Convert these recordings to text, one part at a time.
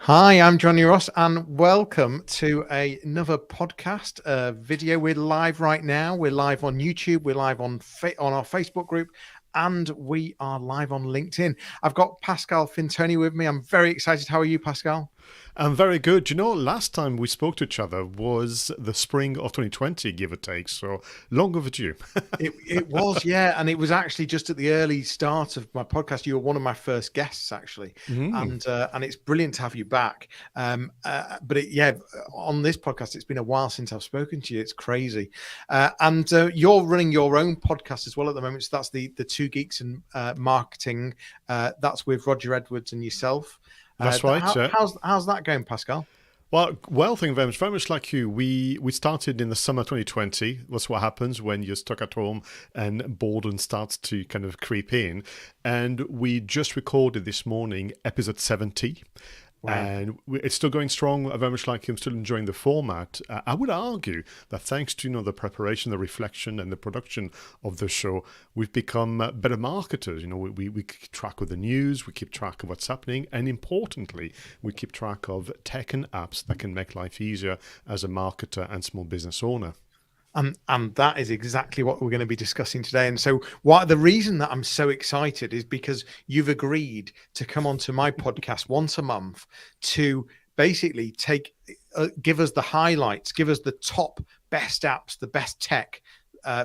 Hi, I'm Johnny Ross, and welcome to another podcast video. We're live right now. We're live on YouTube. We're live on our Facebook group, and we are live on LinkedIn. I've got Pascal Fintoni with me. I'm very excited. How are you, Pascal? I'm very good. You know, last time we spoke to each other was the spring of 2020, give or take. So long overdue. It was, yeah, and it was actually just at the early start of my podcast. You were one of my first guests, actually, Mm. and it's brilliant to have you back. Yeah, on this podcast, it's been a while since I've spoken to you. It's crazy, and you're running your own podcast as well at the moment. So that's the Two Geeks and Marketing. That's with Roger Edwards and yourself. That's right. How's that going, Pascal? Well, thank you very much. Very much like you. We started in the summer 2020. That's what happens when you're stuck at home and boredom starts to kind of creep in. And we just recorded this morning episode 70. Wow. And it's still going strong. Very much like I'm still enjoying the format. I would argue that thanks to the preparation, the reflection, and the production of the show, we've become better marketers. We keep track of the news, we keep track of what's happening, and importantly, we keep track of tech and apps that can make life easier as a marketer and small business owner. And that is exactly what we're going to be discussing today. And so, the reason that I'm so excited is because you've agreed to come onto my podcast once a month to basically give us the highlights, give us the top best apps, the best tech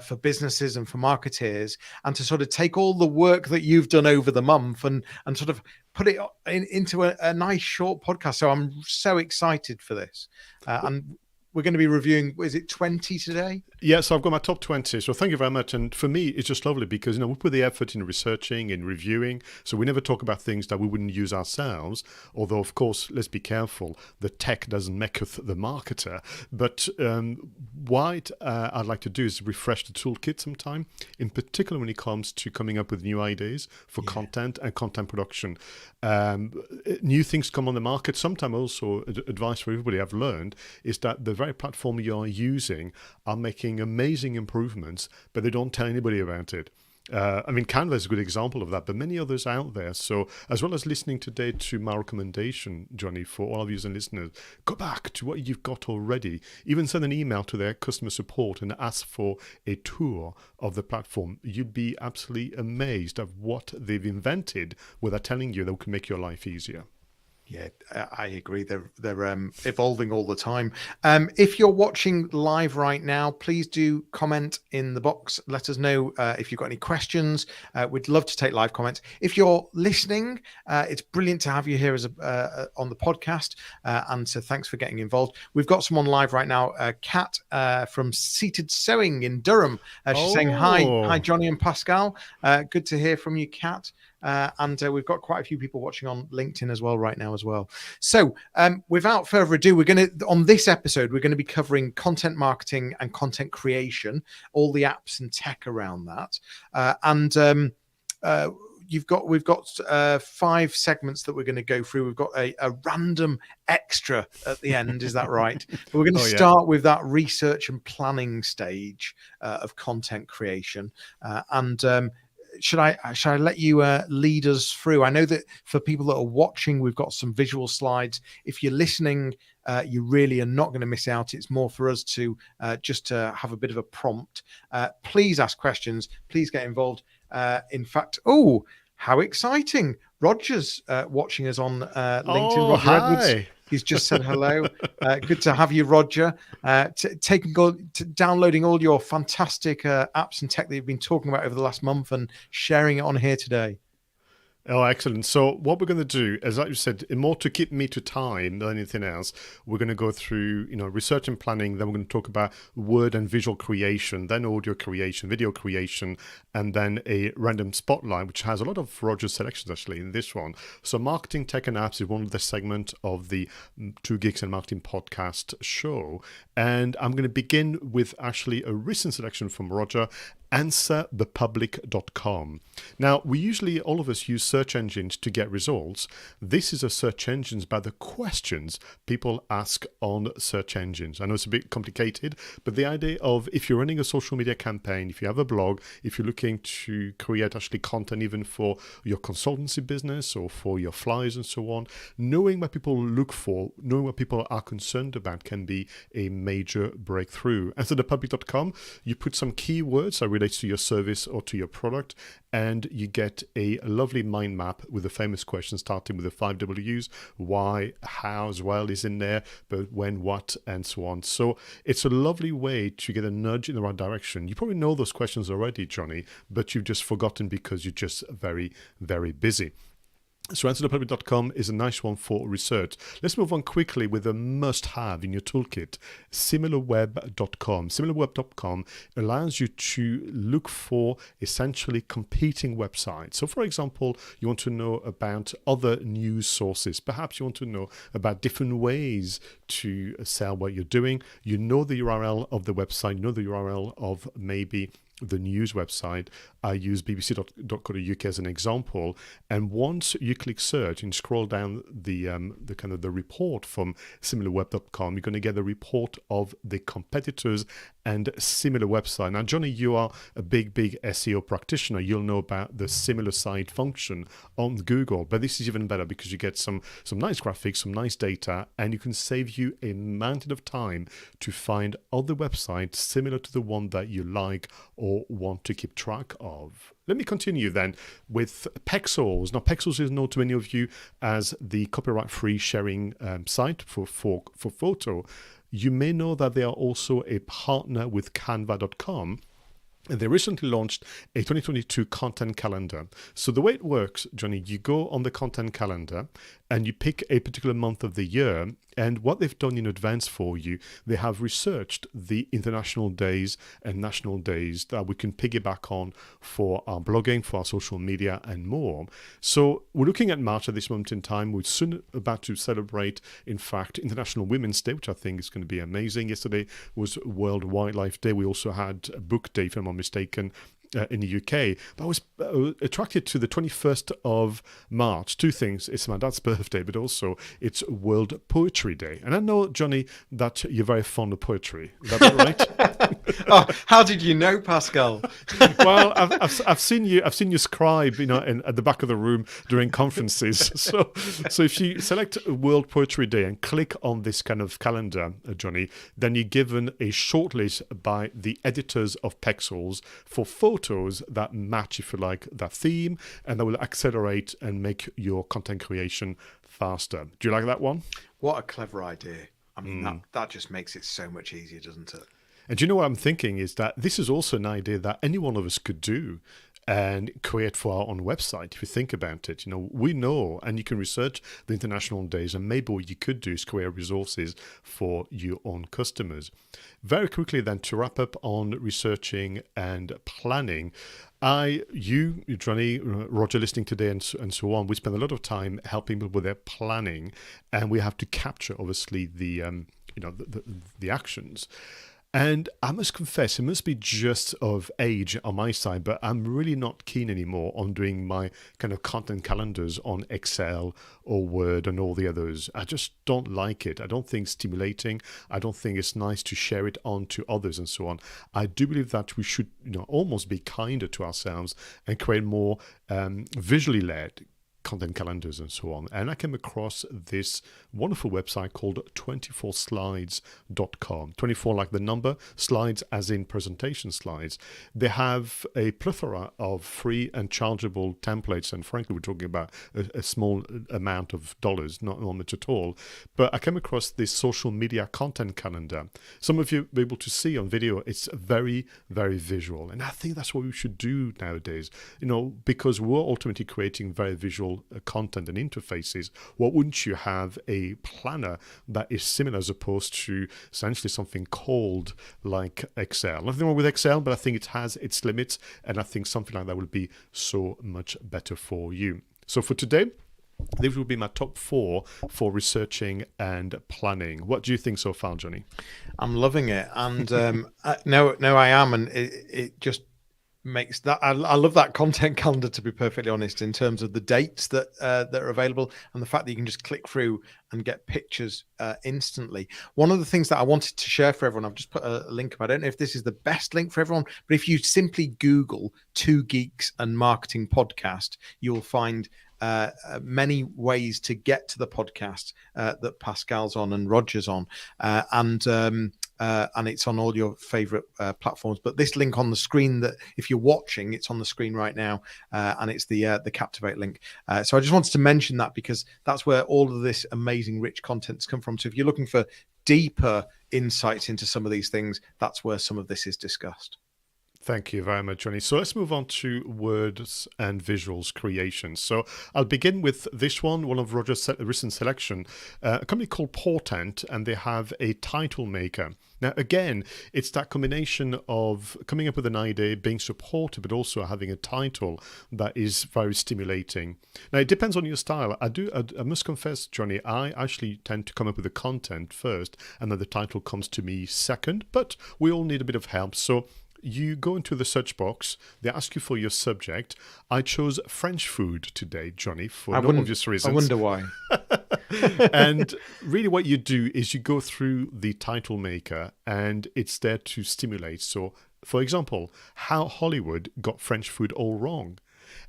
for businesses and for marketeers, and to sort of take all the work that you've done over the month and sort of put it into a nice short podcast. So I'm so excited for this, and we're going to be reviewing, is it 20 today? Yeah, so I've got my top 20. So thank you very much. And for me, it's just lovely because, we put the effort in researching and reviewing. So we never talk about things that we wouldn't use ourselves. Although, of course, let's be careful. The tech doesn't make us the marketer. But what I'd like to do is refresh the toolkit sometime, in particular when it comes to coming up with new ideas for content and content production. New things come on the market. Sometimes also advice for everybody I've learned is that the very platform you are using are making amazing improvements, but they don't tell anybody about it. Canva is a good example of that, but many others out there. So, as well as listening today to my recommendation, Johnny, for all of you and listeners, go back to what you've got already. Even send an email to their customer support and ask for a tour of the platform. You'd be absolutely amazed at what they've invented without telling you that can make your life easier. Yeah, I agree. They're evolving all the time. If you're watching live right now, please do comment in the box. Let us know if you've got any questions. We'd love to take live comments. If you're listening, it's brilliant to have you here as on the podcast. And so thanks for getting involved. We've got someone live right now, Kat from Seated Sewing in Durham. She's saying, hi, Johnny and Pascal. Good to hear from you, Kat. And we've got quite a few people watching on LinkedIn as well right now as well. So without further ado, on this episode, we're going to be covering content marketing and content creation, all the apps and tech around that. We've got 5 segments that we're going to go through. We've got a random extra at the end. Is that right? But we're going to start with that research and planning stage of content creation. Should I let you lead us through? I know that for people that are watching, we've got some visual slides. If you're listening, you really are not going to miss out. It's more for us to just to have a bit of a prompt. Please ask questions. Please get involved. In fact, how exciting! Roger's watching us on LinkedIn. Roger Hi. Edwards. He's just said hello. Good to have you, Roger. Downloading all your fantastic apps and tech that you've been talking about over the last month and sharing it on here today. Oh, excellent. So what we're going to do, as I said, more to keep me to time than anything else, we're going to go through, research and planning. Then we're going to talk about word and visual creation, then audio creation, video creation, and then a random spotlight, which has a lot of Roger's selections actually in this one. So marketing, tech, and apps is one of the segments of the Two Geeks and Marketing podcast show. And I'm going to begin with actually a recent selection from Roger answerthepublic.com. Now, we usually, all of us use search engines to get results. This is a search engines by the questions people ask on search engines. I know it's a bit complicated, but the idea of if you're running a social media campaign, if you have a blog, if you're looking to create actually content even for your consultancy business or for your flyers and so on, knowing what people look for, knowing what people are concerned about can be a major breakthrough. Answerthepublic.com, you put some keywords that relates to your service or to your product, and you get a lovely mind map with the famous questions starting with the 5 W's, why, how as well is in there, but when, what, and so on. So it's a lovely way to get a nudge in the right direction. You probably know those questions already, Johnny, but you've just forgotten because you're just very, very busy. So answerthepublic.com is a nice one for research. Let's move on quickly with a must-have in your toolkit, similarweb.com. Similarweb.com allows you to look for essentially competing websites. So for example, you want to know about other news sources. Perhaps you want to know about different ways to sell what you're doing. You know the URL of the website, you know the URL of maybe the news website. I use bbc.co.uk as an example, and once you click search and scroll down the kind of the report from similarweb.com, you're going to get the report of the competitors and similar website. Now, Johnny, you are a big SEO practitioner. You'll know about the similar site function on Google, but this is even better because you get some nice graphics, some nice data, and you can save you a mountain of time to find other websites similar to the one that you like or want to keep track of. Let me continue then with Pexels. Now, Pexels is known to many of you as the copyright-free sharing site for photo. You may know that they are also a partner with Canva.com. And they recently launched a 2022 content calendar. So the way it works, Johnny, you go on the content calendar and you pick a particular month of the year. And what they've done in advance for you, they have researched the international days and national days that we can piggyback on for our blogging, for our social media, and more. So we're looking at March at this moment in time. We're soon about to celebrate, in fact, International Women's Day, which I think is going to be amazing. Yesterday was World Wildlife Day. We also had a book day, if I'm not mistaken, in the UK. But I was attracted to the 21st of March. Two things. It's my dad's birthday, but also it's World Poetry Day. And I know, Johnny, that you're very fond of poetry. Is that right? Oh, how did you know, Pascal? Well, I've seen you scribe, at the back of the room during conferences. So if you select World Poetry Day and click on this kind of calendar, Johnny, then you're given a shortlist by the editors of Pexels for photos that match, if you like, that theme, and that will accelerate and make your content creation faster. Do you like that one? What a clever idea. I mean, that just makes it so much easier, doesn't it? And do you know what I'm thinking is that this is also an idea that any one of us could do and create for our own website. If you think about it, we know, and you can research the international days, and maybe what you could do is create resources for your own customers. Very quickly then, to wrap up on researching and planning, you, Johnny, Roger listening today and so on, we spend a lot of time helping people with their planning, and we have to capture, obviously, the actions. And I must confess, it must be just of age on my side, but I'm really not keen anymore on doing my kind of content calendars on Excel or Word and all the others. I just don't like it. I don't think it's stimulating. I don't think it's nice to share it on to others and so on. I do believe that we should almost be kinder to ourselves and create more visually led content calendars and so on. And I came across this wonderful website called 24slides.com. 24 like the number, slides as in presentation slides. They have a plethora of free and chargeable templates, and frankly we're talking about a small amount of dollars, not much at all. But I came across this social media content calendar. Some of you will be able to see on video, it's very, very visual. And I think that's what we should do nowadays, because we're ultimately creating very visual content and interfaces. What wouldn't you have a planner that is similar as opposed to essentially something called like Excel? Nothing wrong with Excel, but I think it has its limits, and I think something like that will be so much better for you. So for today, these will be my top 4 for researching and planning. What do you think so far, Johnny? I'm loving it, and no, I am, and it just makes that I love that content calendar, to be perfectly honest, in terms of the dates that that are available and the fact that you can just click through and get pictures instantly. One of the things that I wanted to share for everyone, I've just put a link up. I don't know if this is the best link for everyone, but if you simply Google Two Geeks and Marketing Podcast, you'll find many ways to get to the podcast that Pascal's on and Roger's on, and it's on all your favorite platforms. But this link on the screen, that if you're watching, it's on the screen right now, and it's the Captivate link. So I just wanted to mention that because that's where all of this amazing, rich content's come from. So if you're looking for deeper insights into some of these things, that's where some of this is discussed. Thank you very much, Johnny. So let's move on to words and visuals creation. So I'll begin with this one of Roger's recent selection, a company called Portent, and they have a title maker. Now, again, it's that combination of coming up with an idea, being supported, but also having a title that is very stimulating. Now, it depends on your style. I must confess, Johnny, I actually tend to come up with the content first, and then the title comes to me second, but we all need a bit of help. So you go into the search box, they ask you for your subject. I chose French food today, Johnny, for no obvious reasons. I wonder why. And really what you do is you go through the title maker and it's there to stimulate. So, for example, how Hollywood got French food all wrong.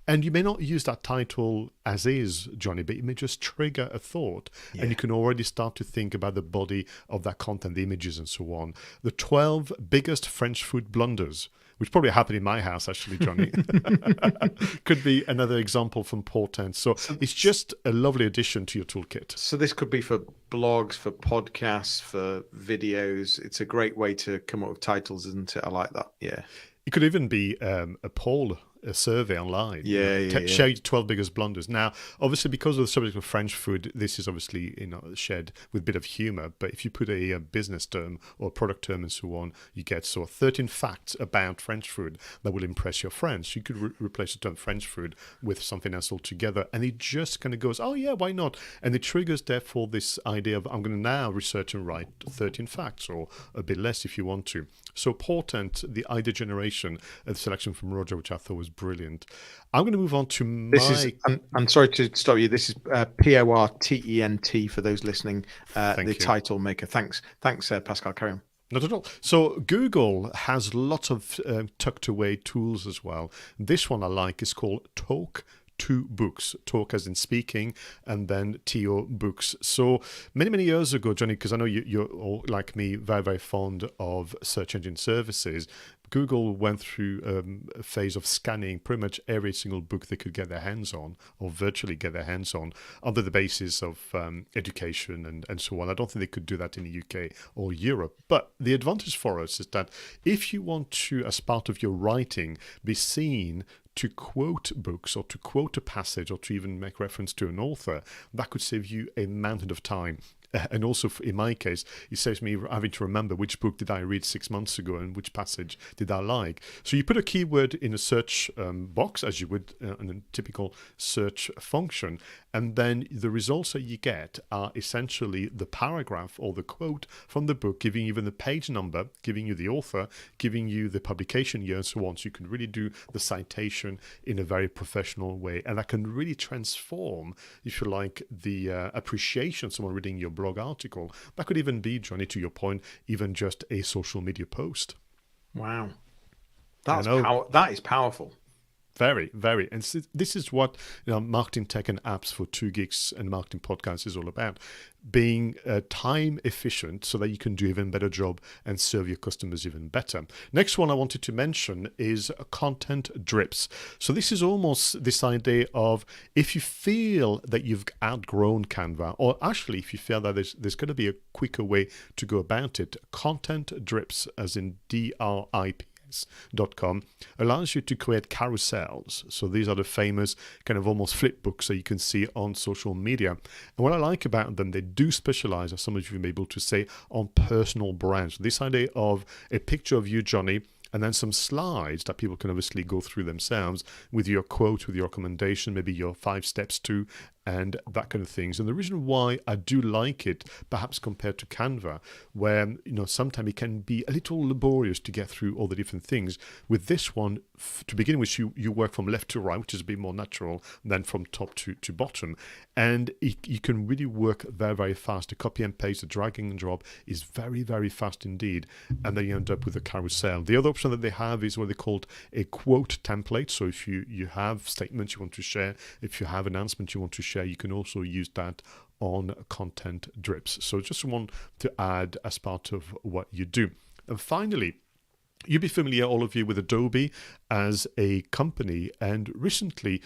And you may not use that title as is, Johnny, but it may just trigger a thought. Yeah. And you can already start to think about the body of that content, the images and so on. The 12 biggest French food blunders, which probably happened in my house, actually, Johnny, could be another example from Portent. So it's just a lovely addition to your toolkit. So this could be for blogs, for podcasts, for videos. It's a great way to come up with titles, isn't it? I like that. Yeah. It could even be a poll, a survey online. Share your 12 biggest blunders. Now, obviously, because of the subject of French food, this is obviously shared with a bit of humor. But if you put a business term or a product term and so on, you get 13 facts about French food that will impress your friends. You could replace the term French food with something else altogether, and it just kind of goes, oh yeah, why not? And it triggers therefore this idea of I'm going to now research and write 13 facts, or a bit less if you want to. So Portent, the idea generation, the selection from Roger, which I thought was brilliant. I'm going to move on to I'm sorry to stop you. This is Portent for those listening. Title maker. Thanks, Pascal. Carry on. Not at all. So Google has lots of tucked away tools as well. This one I like is called Talk to Books. Talk as in speaking, and then TO Books. So many years ago, Johnny, because I know you're all, like me, very, very fond of search engine services, Google went through a phase of scanning pretty much every single book they could get their hands on, or virtually get their hands on, under the basis of education and so on. I don't think they could do that in the UK or Europe. But the advantage for us is that if you want to, as part of your writing, be seen to quote books or to quote a passage or to even make reference to an author, that could save you a mountain of time. And also, in my case, it saves me having to remember which book did I read 6 months ago and which passage did I like. So you put a keyword in a search box, as you would in a typical search function, and then the results that you get are essentially the paragraph or the quote from the book, giving you even the page number, giving you the author, giving you the publication year, and so on. So you can really do the citation in a very professional way. And that can really transform, if you like, the appreciation of someone reading your blog article. That could even be, Johnny, to your point, even just a social media post. Wow. That is powerful. Very, very. And this is what marketing tech and apps for Two Geeks and Marketing Podcasts is all about. Being time efficient so that you can do even better job and serve your customers even better. Next one I wanted to mention is content drips. So this is almost this idea of if you feel that you've outgrown Canva, or actually if you feel that there's going to be a quicker way to go about it, content drips, as in DRIP.com, allows you to create carousels. So these are the famous kind of almost flip books that you can see on social media. And what I like about them, they do specialize, as some of you may be able to say, on personal brands. This idea of a picture of you, Johnny, and then some slides that people can obviously go through themselves with your quote, with your recommendation, maybe your 5 steps to, and that kind of things. And the reason why I do like it, perhaps compared to Canva, where sometimes it can be a little laborious to get through all the different things. With this one, to begin with, you work from left to right, which is a bit more natural than from top to bottom, and you can really work very, very fast. The copy and paste, the dragging and drop is very, very fast indeed, and then you end up with a carousel. The other option that they have is what they called a quote template. So if you have statements you want to share, if you have announcements you want to share, you can also use that on content drips. So just want to add as part of what you do. And finally, you'll be familiar, all of you, with Adobe as a company, and recently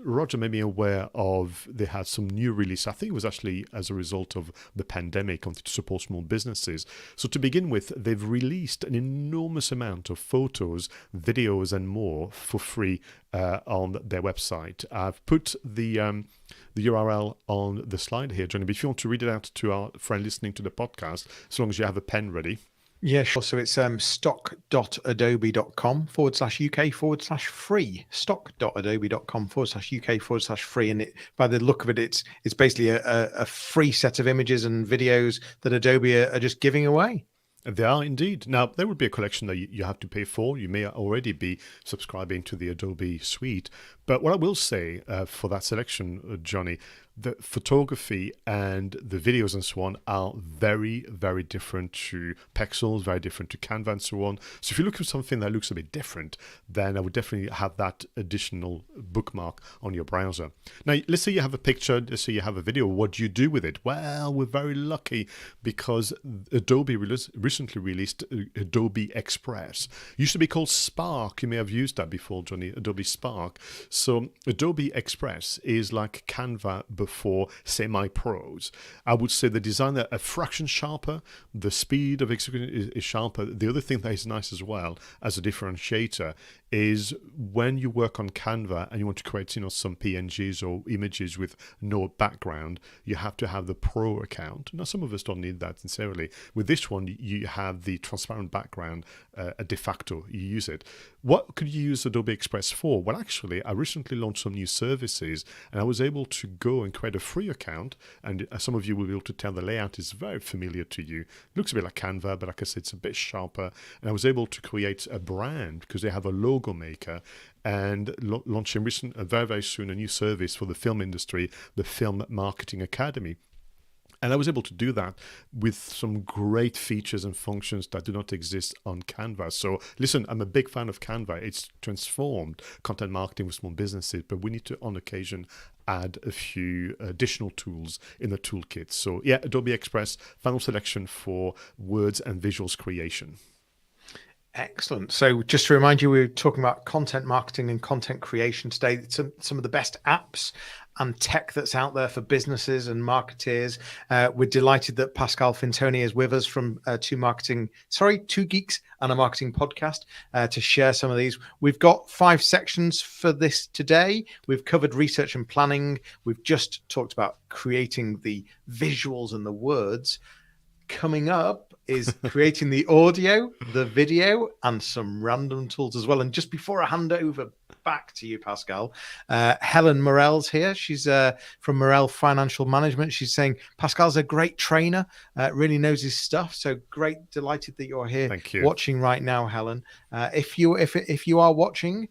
Roger made me aware of they had some new release. I think it was actually as a result of the pandemic, wanted to support small businesses. So to begin with, they've released an enormous amount of photos, videos, and more for free on their website. I've put the URL on the slide here, Johnny. But if you want to read it out to our friend listening to the podcast, as long as you have a pen ready. Yeah, sure. So it's stock.adobe.com/UK/free. Stock.adobe.com/UK/free. And by the look of it, it's basically a free set of images and videos that Adobe are just giving away. They are indeed. Now, there would be a collection that you have to pay for. You may already be subscribing to the Adobe suite. But what I will say for that selection, Johnny, the photography and the videos and so on are very, very different to Pexels, very different to Canva and so on. So if you look for something that looks a bit different, then I would definitely have that additional bookmark on your browser. Now, let's say you have a picture, let's say you have a video. What do you do with it? Well, we're very lucky because Adobe recently released Adobe Express. It used to be called Spark. You may have used that before, Johnny, Adobe Spark. So Adobe Express is like Canva for semi-pros. I would say the design are a fraction sharper, the speed of execution is sharper. The other thing that is nice as well as a differentiator is when you work on Canva and you want to create some PNGs or images with no background, you have to have the pro account. Now some of us don't need that sincerely. With this one, you have the transparent background de facto, you use it. What could you use Adobe Express for? Well, actually, I recently launched some new services and I was able to go and create a free account, and some of you will be able to tell the layout is very familiar to you. It looks a bit like Canva, but like I said, it's a bit sharper. And I was able to create a brand because they have a logo maker, and launching very, very soon a new service for the film industry, the Film Marketing Academy. And I was able to do that with some great features and functions that do not exist on Canva. So listen, I'm a big fan of Canva. It's transformed content marketing for small businesses, but we need to, on occasion, add a few additional tools in the toolkit. So yeah, Adobe Express, final selection for words and visuals creation. Excellent. So just to remind you, we're talking about content marketing and content creation today. Some of the best apps and tech that's out there for businesses and marketeers. We're delighted that Pascal Fintoni is with us from Two Geeks and a Marketing Podcast to share some of these. We've got 5 sections for this today. We've covered research and planning. We've just talked about creating the visuals and the words. Coming up is creating the audio, the video, and some random tools as well. And just before I hand over back to you, Pascal, Helen Morell's here. She's from Morell Financial Management. She's saying Pascal's a great trainer, really knows his stuff. So great, delighted that you're here. Thank you. Watching right now, Helen. If you are watching,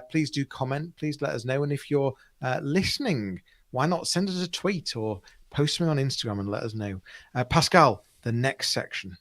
please do comment. Please let us know. And if you're listening, why not send us a tweet or post me on Instagram and let us know. Pascal, the next section.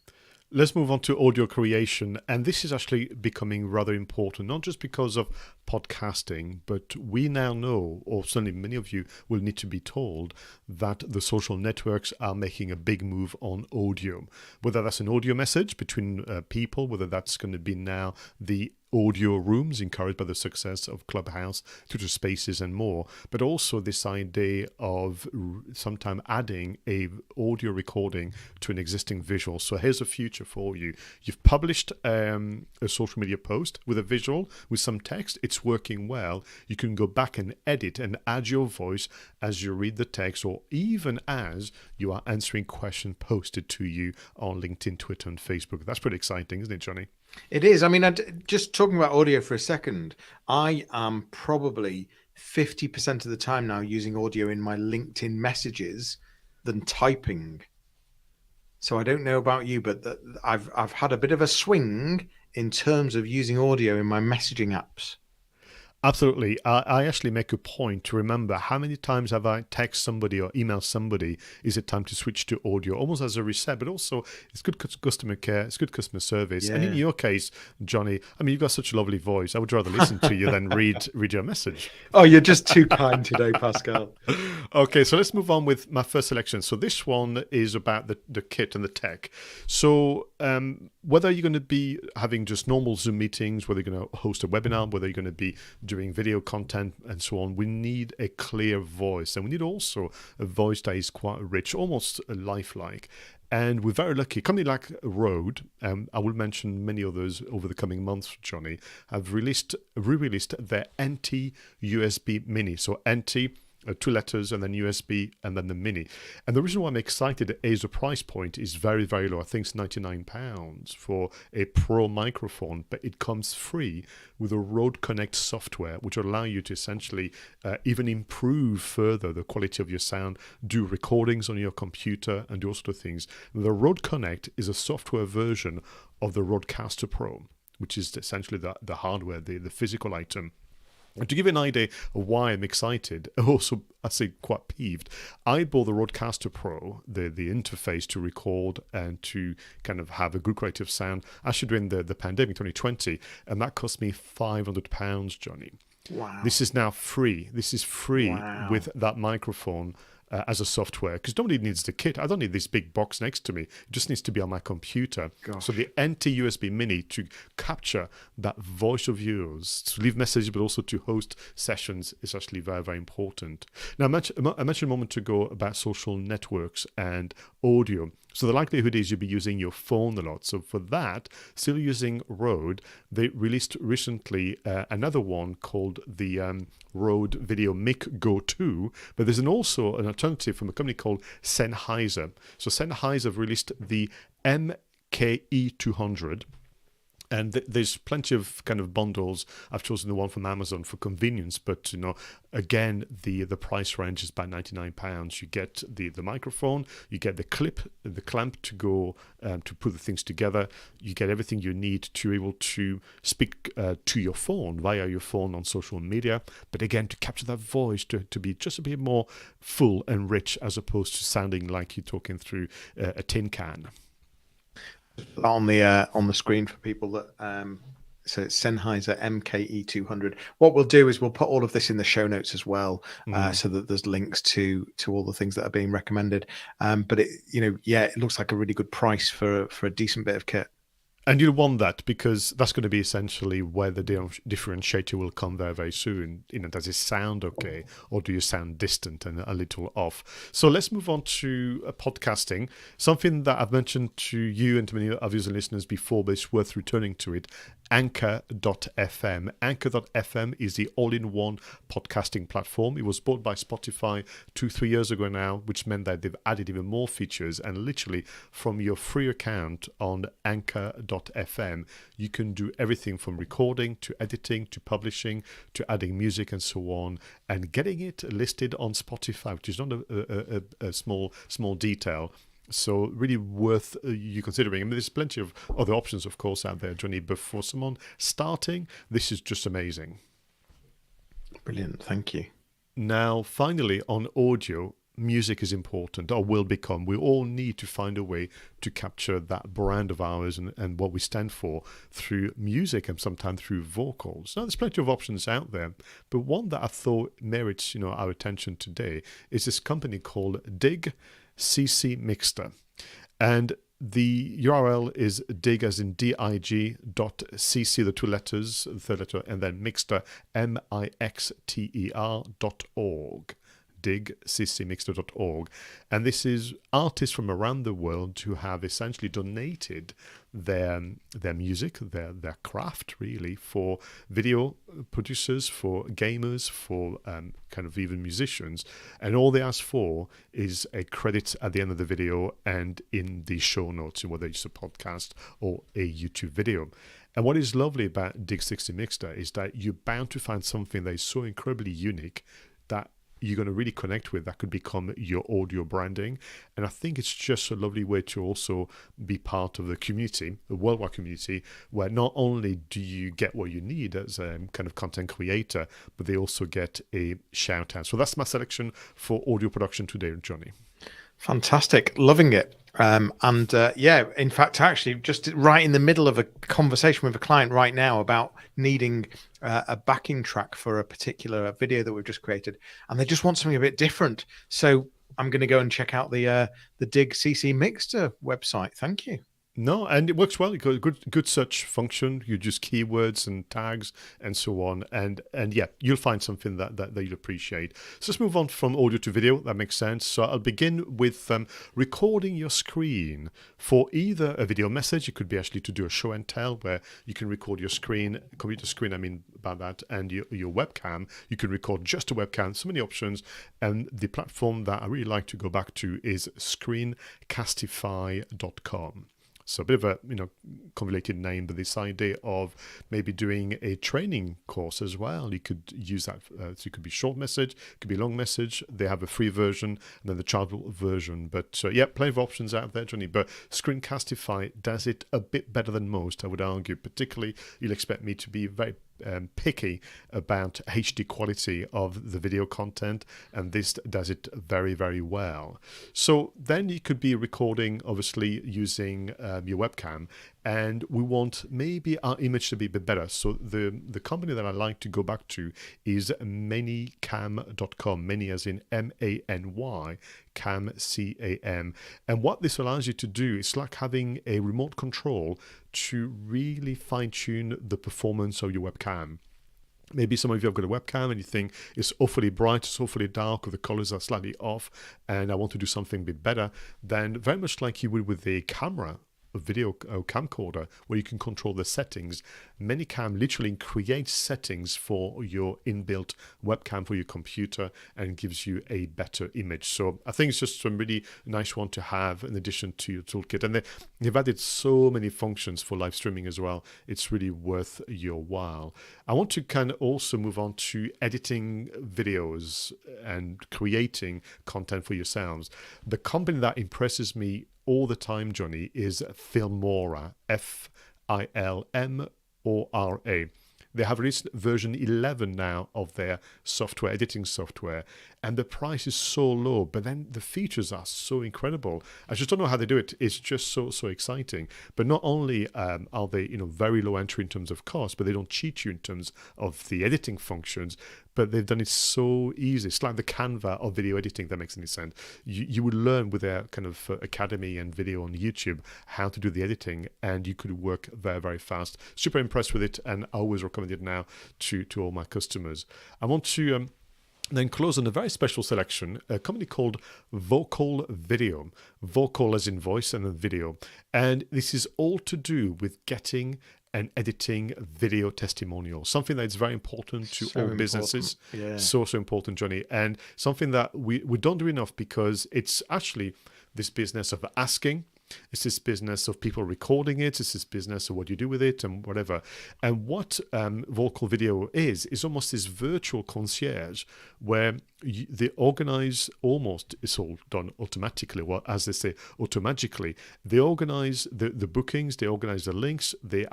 Let's move on to audio creation. And this is actually becoming rather important, not just because of podcasting, but we now know, or certainly many of you will need to be told, that the social networks are making a big move on audio. Whether that's an audio message between people, whether that's going to be now the audio rooms encouraged by the success of Clubhouse, Twitter Spaces and more, but also this idea of sometime adding a audio recording to an existing visual. So here's a future for you. You've published a social media post with a visual, with some text. It's working well. You can go back and edit and add your voice as you read the text, or even as you are answering questions posted to you on LinkedIn, Twitter and Facebook. That's pretty exciting, isn't it, Johnny? It is. I mean, just talking about audio for a second, I am probably 50% of the time now using audio in my LinkedIn messages than typing. So I don't know about you, but I've had a bit of a swing in terms of using audio in my messaging apps. Absolutely. I actually make a point to remember how many times have I text somebody or emailed somebody, is it time to switch to audio, almost as a reset, but also it's good customer care, it's good customer service. And in Yeah. your case, Johnny, I mean, you've got such a lovely voice. I would rather listen to you than read your message. Oh, you're just too kind today, Pascal. Okay, so let's move on with my first selection. So this one is about the kit and the tech. So whether you're going to be having just normal Zoom meetings, whether you're going to host a webinar, whether you're going to be doing video content and so on, we need a clear voice. And we need also a voice that is quite rich, almost lifelike. And we're very lucky. A company like Rode, I will mention many others over the coming months, Johnny, have re-released their NT USB Mini. So NT, 2 letters, and then USB, and then the Mini. And the reason why I'm excited is the price point is very, very low. I think it's £99 for a Pro microphone, but it comes free with a Rode Connect software, which will allow you to essentially even improve further the quality of your sound, do recordings on your computer, and do all sorts of things. The Rode Connect is a software version of the Rodecaster Pro, which is essentially the hardware, the physical item. And to give you an idea of why I'm excited, also I say quite peeved, I bought the Rodecaster Pro, the interface to record and to kind of have a good quality of sound, actually during the pandemic 2020, and that cost me £500, Johnny. Wow. This is now free. This is free Wow. with that microphone as a software, because nobody needs the kit. I don't need this big box next to me. It just needs to be on my computer. Gosh. So the NT USB Mini to capture that voice of yours, to leave messages, but also to host sessions is actually very, very important. Now, I mentioned a moment ago about social networks and audio. So the likelihood is you'll be using your phone a lot. So for that, still using Rode, they released recently another one called the Rode Video Mic Go 2, but there's also an alternative from a company called Sennheiser. So Sennheiser have released the MKE200. And there's plenty of kind of bundles. I've chosen the one from Amazon for convenience, but again, the price range is about £99. You get the microphone, you get the clamp to go to put the things together. You get everything you need to be able to speak to your phone via your phone on social media. But again, to capture that voice to be just a bit more full and rich, as opposed to sounding like you're talking through a tin can. On the screen for people that so it's Sennheiser MKE200. What we'll do is we'll put all of this in the show notes as well, so that there's links to all the things that are being recommended. But it looks like a really good price for a decent bit of kit. And you'll want that, because that's going to be essentially where the differentiator will come very, very soon. Does it sound okay, or do you sound distant and a little off? So let's move on to podcasting, something that I've mentioned to you and to many of your listeners before, but it's worth returning to it. Anchor.fm. Anchor.fm is the all-in-one podcasting platform. It was bought by Spotify 2-3 years ago now, which meant that they've added even more features. And literally from your free account on Anchor.fm, you can do everything from recording to editing to publishing to adding music and so on, and getting it listed on Spotify, which is not a small detail. So really worth you considering. I mean, there's plenty of other options, of course, out there, Johnny, but for someone starting, this is just amazing. Brilliant. Thank you. Now, finally, on audio, music is important, or will become. We all need to find a way to capture that brand of ours and what we stand for through music, and sometimes through vocals. Now, there's plenty of options out there, but one that I thought merits our attention today is this company called Dig CC Mixter, and the URL is dig as in dig.cc, the 2 letters, the 3rd letter, and then mixter, mixter.org. digccmixter.org. And this is artists from around the world who have essentially donated their music, their craft, really, for video producers, for gamers, for kind of even musicians. And all they ask for is a credit at the end of the video and in the show notes, whether it's a podcast or a YouTube video. And what is lovely about Dig 60 Mixter is that you're bound to find something that is so incredibly unique that you're going to really connect with, that could become your audio branding. And I think it's just a lovely way to also be part of the community, the worldwide community, where not only do you get what you need as a kind of content creator, but they also get a shout out. So that's my selection for audio production today, Johnny. Fantastic. Loving it. Yeah, in fact, actually, just right in the middle of a conversation with a client right now about needing a backing track for a particular video that we've just created, and they just want something a bit different. So I'm going to go and check out the Dig CC Mixter website. Thank you. No, and it works well. You got a good search function. You use keywords and tags and so on, and yeah, you'll find something that you'll appreciate. So let's move on from audio to video. That makes sense. So I'll begin with recording your screen for either a video message. It could be actually to do a show and tell, where you can record your screen, computer screen. I mean about that, and your webcam. You can record just a webcam. So many options, and the platform that I really like to go back to is screencastify.com. So a bit of a convoluted name, but this idea of maybe doing a training course as well. You could use that. So it could be short message, it could be long message. They have a free version and then the chargeable version. But yeah, plenty of options out there, Johnny. But Screencastify does it a bit better than most, I would argue. Particularly, you'll expect me to be very picky about HD quality of the video content, and this does it very, very well. So then you could be recording, obviously, using your webcam, and we want maybe our image to be a bit better. So the company that I like to go back to is manycam.com, many as in M-A-N-Y, cam, C-A-M. And what this allows you to do is like having a remote control to really fine-tune the performance of your webcam. Maybe some of you have got a webcam and you think it's awfully bright, it's awfully dark, or the colors are slightly off, and I want to do something a bit better. Then very much like you would with a camera, a video camcorder, where you can control the settings. Manycam literally creates settings for your inbuilt webcam for your computer and gives you a better image. So I think it's just a really nice one to have in addition to your toolkit. And they've added so many functions for live streaming as well. It's really worth your while. I want to kind of also move on to editing videos and creating content for yourselves. The company that impresses me all the time, Johnny, is Filmora, Filmora. They have released version 11 now of their software, editing software, and the price is so low, but then the features are so incredible. I just don't know how they do it. It's just so exciting. But not only are they very low entry in terms of cost, but they don't cheat you in terms of the editing functions, but they've done it so easy. It's like the Canva of video editing, if that makes any sense. You would learn with their kind of academy and video on YouTube how to do the editing, and you could work very, very fast. Super impressed with it, and I always recommend it now to all my customers. I want to then close on a very special selection, a company called Vocal Video. Vocal as in voice and then video. And this is all to do with getting and editing video testimonials, something that is very important to all businesses. Yeah. So important, Johnny, and something that we don't do enough, because it's actually this business of asking. It's this business of people recording it. It's this business of what you do with it and whatever. And what Vocal Video is almost this virtual concierge where they organize almost, it's all done automatically. Well, as they say, automatically. They organize the bookings, they organize the links, you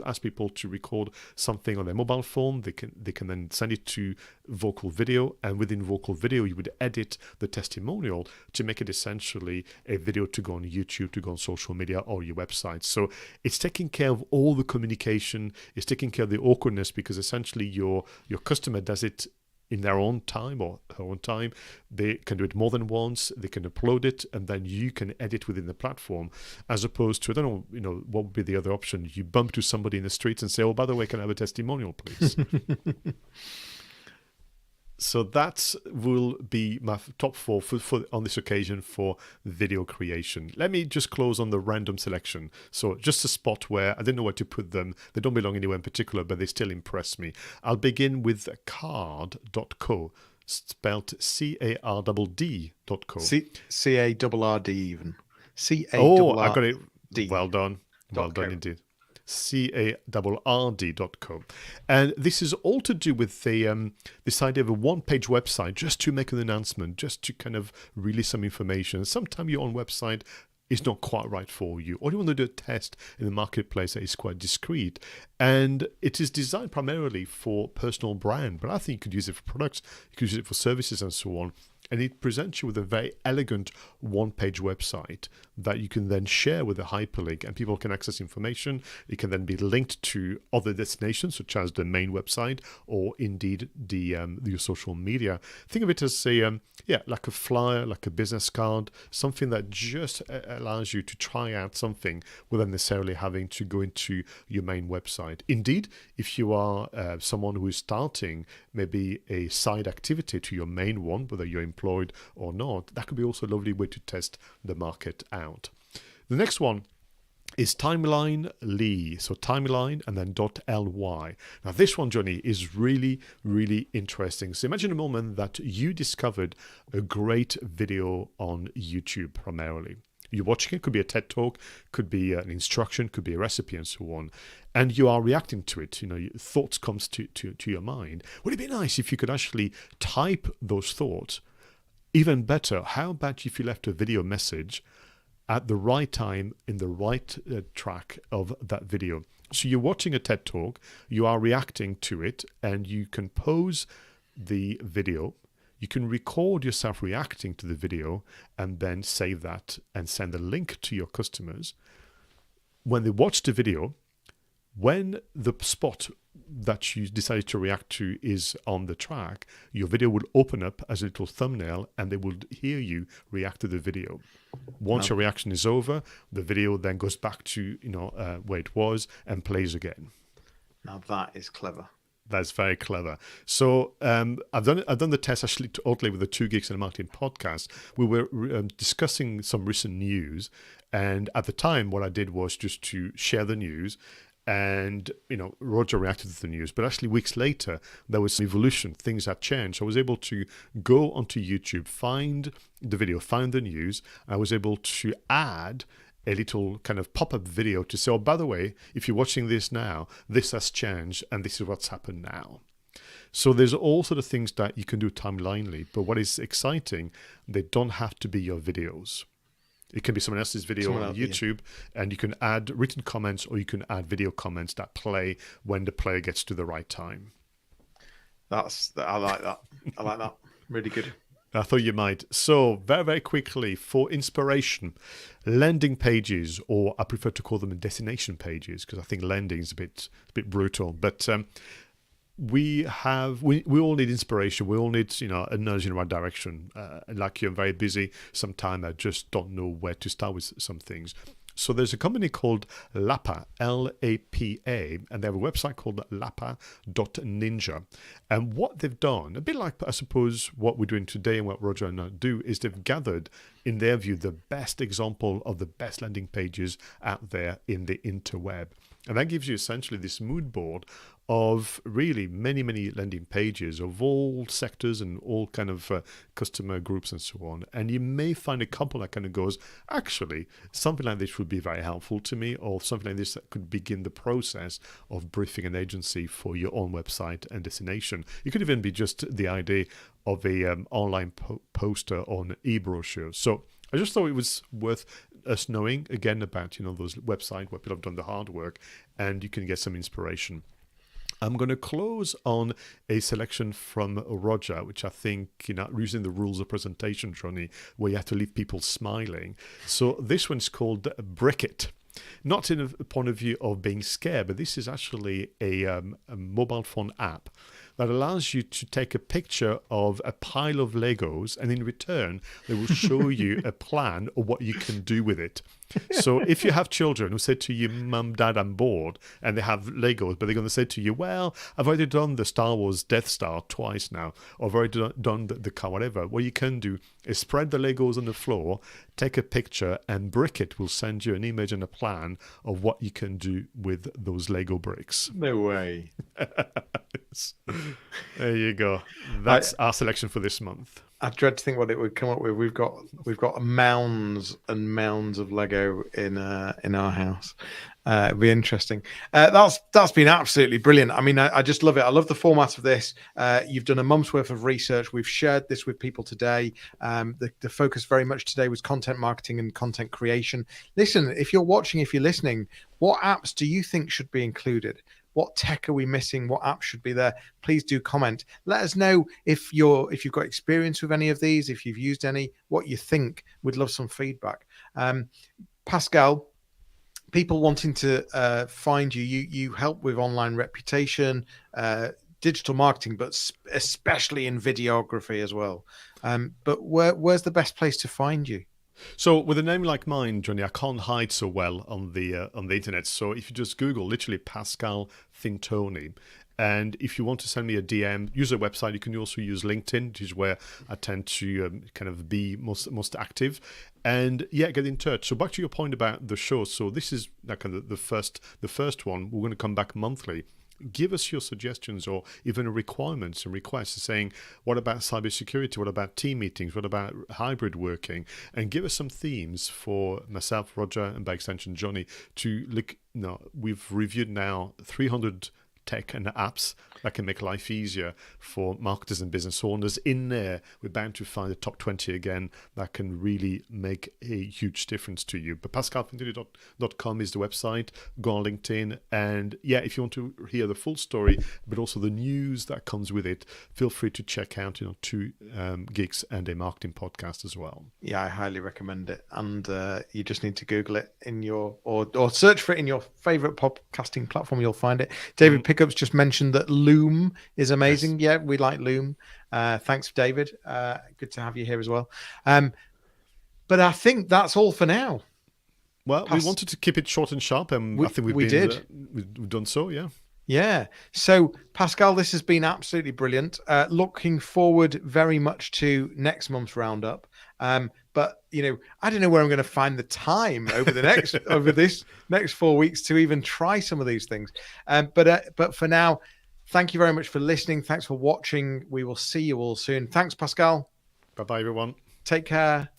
ask people to record something on their mobile phone. They can then send it to Vocal Video, and within Vocal Video, you would edit the testimonial to make it essentially a video to go on YouTube, to go on social media or your website. So it's taking care of all the communication, it's taking care of the awkwardness, because essentially your customer does it in their own time or her own time. They can do it more than once, they can upload it, and then you can edit within the platform, as opposed to, I don't know, what would be the other option? You bump to somebody in the streets and say, oh, by the way, can I have a testimonial, please? So that will be my top four for on this occasion for video creation. Let me just close on the random selection. So just a spot where I didn't know where to put them. They don't belong anywhere in particular, but they still impress me. I'll begin with card.co, spelled CARDD.co. CARRD even. Oh, I got it. CARRD. Well done. Well done indeed. CARRD.co. And this is all to do with this idea of a one-page website just to make an announcement, just to kind of release some information. Sometimes your own website is not quite right for you, or you want to do a test in the marketplace that is quite discreet. And it is designed primarily for personal brand, but I think you could use it for products, you could use it for services and so on. And it presents you with a very elegant one-page website that you can then share with a hyperlink, and people can access information. It can then be linked to other destinations, such as the main website or indeed your social media. Think of it as like a flyer, like a business card, something that just allows you to try out something without necessarily having to go into your main website. Indeed, if you are someone who is starting maybe a side activity to your main one, whether you're employed or not, that could be also a lovely way to test the market out. The next one is Timeline.ly. So timeline and then .ly. Now this one, Johnny, is really, really interesting. So imagine a moment that you discovered a great video on YouTube primarily. You're watching it, could be a TED Talk, could be an instruction, could be a recipe and so on. And you are reacting to it. Your thoughts comes to your mind. Would it be nice if you could actually type those thoughts? Even better, how about if you left a video message at the right time in the right track of that video? So you're watching a TED Talk, you are reacting to it, and you can pause the video. You can record yourself reacting to the video and then save that and send a link to your customers. When they watch the video, when the spot that you decided to react to is on the track, your video will open up as a little thumbnail and they will hear you react to the video. Once your reaction is over, the video then goes back to where it was and plays again. Now that is clever. That's very clever. So I've done the test actually totally with the Two Geeks and a Marketing podcast. We were discussing some recent news, and at the time, what I did was just to share the news. And Roger reacted to the news, but actually weeks later there was some evolution. Things had changed. So I was able to go onto YouTube, find the video, find the news. I was able to add a little kind of pop-up video to say, oh, by the way, if you're watching this now, this has changed and this is what's happened now. So there's all sort of things that you can do Timeline.ly, but what is exciting, they don't have to be your videos. It can be someone else's video on YouTube, and you can add written comments or you can add video comments that play when the player gets to the right time. I like that. I like that. Really good. I thought you might. So very, very quickly, for inspiration, landing pages, or I prefer to call them destination pages because I think landing is a bit brutal. But we all need inspiration. We all need a nudge in the right direction. Like you're very busy, sometimes I just don't know where to start with some things. So there's a company called Lapa, L-A-P-A, and they have a website called lapa.ninja. And what they've done, a bit like, I suppose, what we're doing today and what Roger and I do, is they've gathered, in their view, the best example of the best landing pages out there in the interweb. And that gives you essentially this mood board of really many, many landing pages of all sectors and all kind of customer groups and so on. And you may find a couple that kind of goes, actually, something like this would be very helpful to me, or something like this that could begin the process of briefing an agency for your own website and destination. It could even be just the idea of a online poster on e-brochure. So I just thought it was worth us knowing, again, about those websites where people have done the hard work, and you can get some inspiration. I'm going to close on a selection from Roger, which I think, using the rules of presentation, Johnny, where you have to leave people smiling. So this one's called Brick It. Not in a point of view of being scared, but this is actually a mobile phone app that allows you to take a picture of a pile of Legos, and in return, they will show you a plan of what you can do with it. So if you have children who say to you, Mum, Dad, I'm bored, and they have Legos, but they're going to say to you, well, I've already done the Star Wars Death Star twice now, or I've already done the car, whatever. What you can do is spread the Legos on the floor, take a picture, and Brickit will send you an image and a plan of what you can do with those Lego bricks. No way. There you go. That's our selection for this month. I dread to think what it would come up with. We've got mounds and mounds of Lego in our house. It'd be interesting. That's been absolutely brilliant. I mean, I just love it. I love the format of this. You've done a month's worth of research. We've shared this with people today. The focus very much today was content marketing and content creation. Listen, if you're watching, if you're listening, what apps do you think should be included? What tech are we missing? What apps should be there? Please do comment. Let us know if you've got experience with any of these, if you've used any, what you think. We'd love some feedback. Pascal, people wanting to find you, you help with online reputation, digital marketing, but especially in videography as well. But where's the best place to find you? So with a name like mine, Johnny, I can't hide so well on the internet. So if you just Google literally Pascal Fintoni, and if you want to send me a DM, use a website. You can also use LinkedIn, which is where I tend to kind of be most active. And yeah, get in touch. So back to your point about the show. So this is like the first one. We're going to come back monthly. Give us your suggestions or even requirements and requests, saying, what about cybersecurity? What about team meetings? What about hybrid working? And give us some themes for myself, Roger, and by extension, Johnny, to look. We've reviewed now 300 tech and apps that can make life easier for marketers and business owners. In there, we're bound to find the top 20 again that can really make a huge difference to you. But pascalfintoni.com is the website. Go on LinkedIn. And yeah, if you want to hear the full story, but also the news that comes with it, feel free to check out two Geeks and a marketing podcast as well. Yeah, I highly recommend it. And you just need to Google it in your, or search for it in your favorite podcasting platform. You'll find it. David Pickups just mentioned that Loom is amazing. Yes. Yeah, we like Loom. Thanks, David. Good to have you here as well. But I think that's all for now. Well, we wanted to keep it short and sharp, and I think we've done so, yeah. Yeah. So, Pascal, this has been absolutely brilliant. Looking forward very much to next month's roundup. But I don't know where I'm going to find the time over the over this next 4 weeks to even try some of these things. But for now, thank you very much for listening. Thanks for watching. We will see you all soon. Thanks, Pascal. Bye-bye, everyone. Take care.